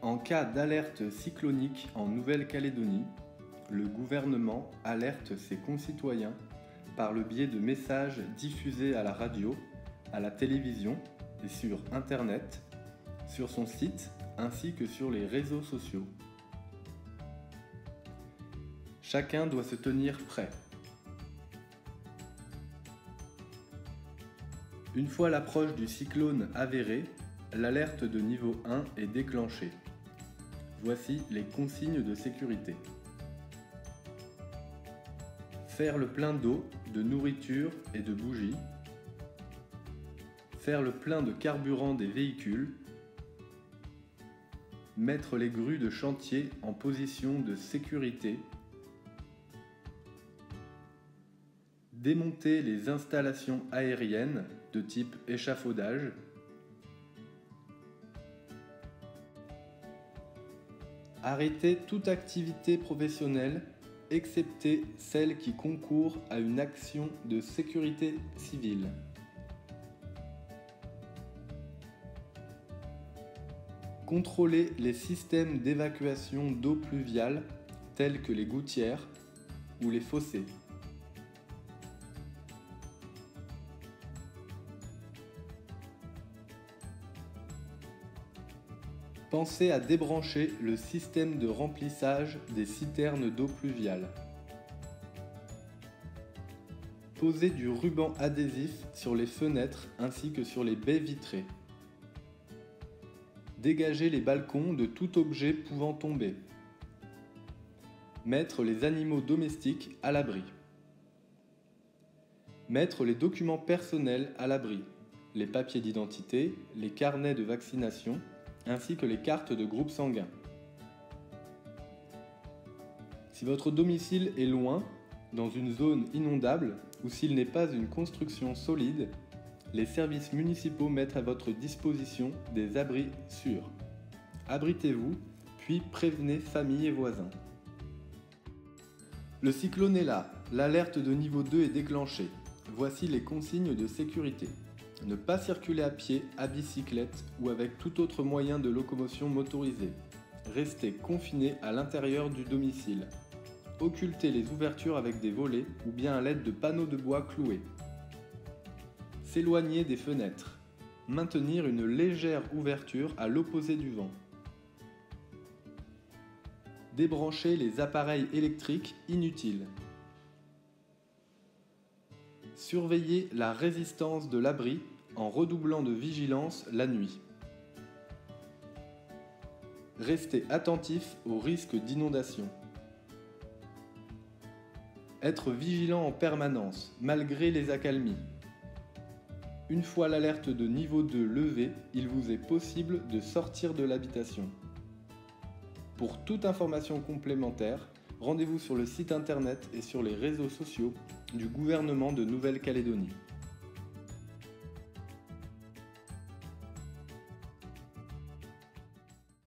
En cas d'alerte cyclonique en Nouvelle-Calédonie, le gouvernement alerte ses concitoyens par le biais de messages diffusés à la radio, à la télévision et sur Internet, sur son site ainsi que sur les réseaux sociaux. Chacun doit se tenir prêt. Une fois l'approche du cyclone avérée, l'alerte de niveau 1 est déclenchée. Voici les consignes de sécurité. Faire le plein d'eau, de nourriture et de bougies. Faire le plein de carburant des véhicules. Mettre les grues de chantier en position de sécurité. Démonter les installations aériennes de type échafaudage. Arrêter toute activité professionnelle, excepté celle qui concourt à une action de sécurité civile. Contrôler les systèmes d'évacuation d'eau pluviale tels que les gouttières ou les fossés. Pensez à débrancher le système de remplissage des citernes d'eau pluviale. Posez du ruban adhésif sur les fenêtres ainsi que sur les baies vitrées. Dégagez les balcons de tout objet pouvant tomber. Mettre les animaux domestiques à l'abri. Mettre les documents personnels à l'abri, les papiers d'identité, les carnets de vaccination, ainsi que les cartes de groupe sanguin. Si votre domicile est loin, dans une zone inondable, ou s'il n'est pas une construction solide, les services municipaux mettent à votre disposition des abris sûrs. Abritez-vous, puis prévenez famille et voisins. Le cyclone est là, l'alerte de niveau 2 est déclenchée. Voici les consignes de sécurité. Ne pas circuler à pied, à bicyclette ou avec tout autre moyen de locomotion motorisé. Restez confiné à l'intérieur du domicile. Occultez les ouvertures avec des volets ou bien à l'aide de panneaux de bois cloués. S'éloigner des fenêtres. Maintenir une légère ouverture à l'opposé du vent. Débrancher les appareils électriques inutiles. Surveiller la résistance de l'abri en redoublant de vigilance la nuit. Restez attentif aux risques d'inondation. Être vigilant en permanence, malgré les accalmies. Une fois l'alerte de niveau 2 levée, il vous est possible de sortir de l'habitation. Pour toute information complémentaire, rendez-vous sur le site internet et sur les réseaux sociaux du gouvernement de Nouvelle-Calédonie.